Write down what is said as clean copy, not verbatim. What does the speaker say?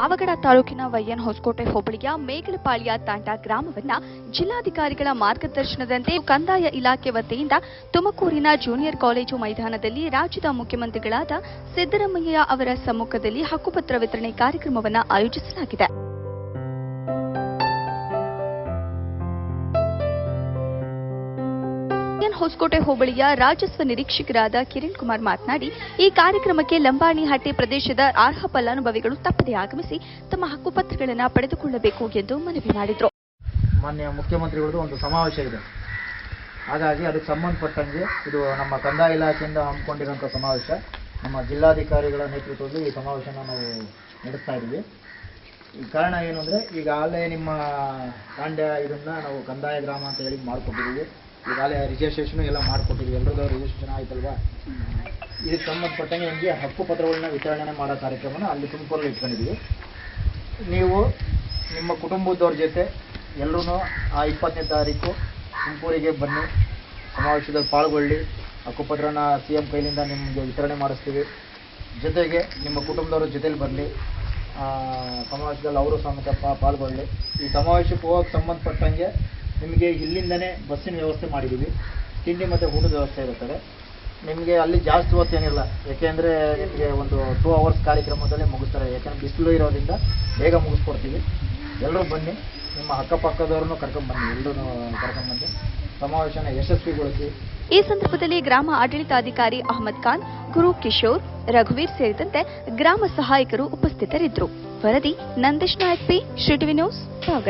ಪಾವಗಡ ತಾಲೂಕಿನ ವೈಎನ್ ಹೊಸಕೋಟೆ ಹೋಬಳಿಯ ಮೇಗಲಪಾಳ್ಯ ತಾಂಡಾ ಗ್ರಾಮವನ್ನ ಜಿಲ್ಲಾಧಿಕಾರಿಗಳ ಮಾರ್ಗದರ್ಶನದಂತೆ ಕಂದಾಯ ಇಲಾಖೆ ವತಿಯಿಂದ ತುಮಕೂರಿನ ಜೂನಿಯರ್ ಕಾಲೇಜು ಮೈದಾನದಲ್ಲಿ ರಾಜ್ಯದ ಮುಖ್ಯಮಂತ್ರಿಗಳಾದ ಸಿದ್ದರಾಮಯ್ಯ ಅವರ ಸಮ್ಮುಖದಲ್ಲಿ ಹಕ್ಕುಪತ್ರ ವಿತರಣೆ ಕಾರ್ಯಕ್ರಮವನ್ನು ಆಯೋಜಿಸಲಾಗಿದೆ. ಹೊಸಕೋಟೆ ಹೋಬಳಿಯ ರಾಜಸ್ವ ನಿರೀಕ್ಷಕರಾದ ಕಿರಣ್ ಕುಮಾರ್ ಮಾತನಾಡಿ, ಈ ಕಾರ್ಯಕ್ರಮಕ್ಕೆ ಲಂಬಾಣಿಹಟ್ಟಿ ಪ್ರದೇಶದ ಅರ್ಹ ಫಲಾನುಭವಿಗಳು ತಪ್ಪದೇ ಆಗಮಿಸಿ ತಮ್ಮ ಹಕ್ಕುಪತ್ರಗಳನ್ನು ಪಡೆದುಕೊಳ್ಳಬೇಕು ಎಂದು ಮನವಿ ಮಾಡಿದರು. ಮಾನ್ಯ ಮುಖ್ಯಮಂತ್ರಿಗಳದ್ದು ಒಂದು ಸಮಾವೇಶ ಇದೆ, ಹಾಗಾಗಿ ಅದಕ್ಕೆ ಸಂಬಂಧಪಟ್ಟಂಗೆ ಇದು ನಮ್ಮ ಕಂದಾಯ ಇಲಾಖೆಯಿಂದ ಹಮ್ಮಿಕೊಂಡಿರುವಂಥ ಸಮಾವೇಶ. ನಮ್ಮ ಜಿಲ್ಲಾಧಿಕಾರಿಗಳ ನೇತೃತ್ವದಲ್ಲಿ ಈ ಸಮಾವೇಶನ ನಾವು ನಡೆಸ್ತಾ ಇದ್ದೀವಿ. ಈ ಕಾರಣ ಏನು ಅಂದರೆ, ಈಗಾಗಲೇ ನಿಮ್ಮ ತಾಂಡ್ಯ ಇದನ್ನು ನಾವು ಕಂದಾಯ ಗ್ರಾಮ ಅಂತ ಹೇಳಿ ಮಾಡಿಕೊಟ್ಟಿದ್ದೀವಿ. ಈಗಾಗಲೇ ರಿಜಿಸ್ಟ್ರೇಷನು ಎಲ್ಲ ಮಾಡಿಕೊಟ್ಟಿದ್ದೀವಿ, ಎಲ್ಲರಿಗೂ ರಿಜಿಸ್ಟ್ರೇಷನ್ ಆಯ್ತಲ್ವಾ. ಇದಕ್ಕೆ ಸಂಬಂಧಪಟ್ಟಂಗೆ ನಿಮಗೆ ಹಕ್ಕುಪತ್ರಗಳನ್ನ ವಿತರಣೆ ಮಾಡೋ ಕಾರ್ಯಕ್ರಮನ ಅಲ್ಲಿ ತುಮಕೂರಲ್ಲಿ ಇಟ್ಕೊಂಡಿದ್ದೀವಿ. ನೀವು ನಿಮ್ಮ ಕುಟುಂಬದವ್ರ ಜೊತೆ ಎಲ್ಲರೂ ಆ 20ನೇ ತಾರೀಕು ತುಮಕೂರಿಗೆ ಬನ್ನಿ, ಸಮಾವೇಶದಲ್ಲಿ ಪಾಲ್ಗೊಳ್ಳಿ. ಹಕ್ಕುಪತ್ರನ CM ಕೈಲಿಂದ ನಿಮಗೆ ವಿತರಣೆ ಮಾಡಿಸ್ತೀವಿ. ಜೊತೆಗೆ ನಿಮ್ಮ ಕುಟುಂಬದವ್ರ ಜೊತೆಲಿ ಬರಲಿ, ಸಮಾವೇಶದಲ್ಲಿ ಅವರು ಸಮೇತ ಪಾಲ್ಗೊಳ್ಳಿ. ಈ ಸಮಾವೇಶಕ್ಕೆ ಹೋಗೋಕ್ಕೆ ಸಂಬಂಧಪಟ್ಟಂಗೆ ನಿಮಗೆ ಇಲ್ಲಿಂದನೇ ಬಸ್ಸಿನ ವ್ಯವಸ್ಥೆ ಮಾಡಿದ್ದೀವಿ. ತಿಂಡಿ ಮತ್ತು ಊಟದ ವ್ಯವಸ್ಥೆ ಇರುತ್ತದೆ. ನಿಮಗೆ ಅಲ್ಲಿ ಜಾಸ್ತಿ ಹೊತ್ತೇನಿಲ್ಲ, ಏಕೆಂದರೆ ನಿಮಗೆ ಒಂದು 2 hours ಕಾರ್ಯಕ್ರಮದಲ್ಲೇ ಮುಗಿಸ್ತಾರೆ. ಯಾಕೆಂದರೆ ಬಿಸಿಲು ಇರೋದ್ರಿಂದ ಬೇಗ ಮುಗಿಸ್ಕೊಡ್ತೀವಿ. ಎಲ್ಲರೂ ಬನ್ನಿ, ನಿಮ್ಮ ಅಕ್ಕಪಕ್ಕದವ್ರನ್ನೂ ಕರ್ಕೊಂಡ್ಬನ್ನಿ, ಎಲ್ಲರೂ ಕರ್ಕೊಂಡ್ಬನ್ನಿ, ಸಮಾವೇಶನ ಯಶಸ್ವಿಗೊಳಿಸಿ. ಈ ಸಂದರ್ಭದಲ್ಲಿ ಗ್ರಾಮ ಆಡಳಿತಾಧಿಕಾರಿ ಅಹಮದ್ ಖಾನ್, ಗುರು ಕಿಶೋರ್, ರಘುವೀರ್ ಸೇರಿದಂತೆ ಗ್ರಾಮ ಸಹಾಯಕರು ಉಪಸ್ಥಿತರಿದ್ದರು. ವರದಿ ನಂದೀಶ್ ನಾಯಕ್, ಶ್ರೀ ಟಿವಿ ನ್ಯೂಸ್, ಪಾವಗಡ.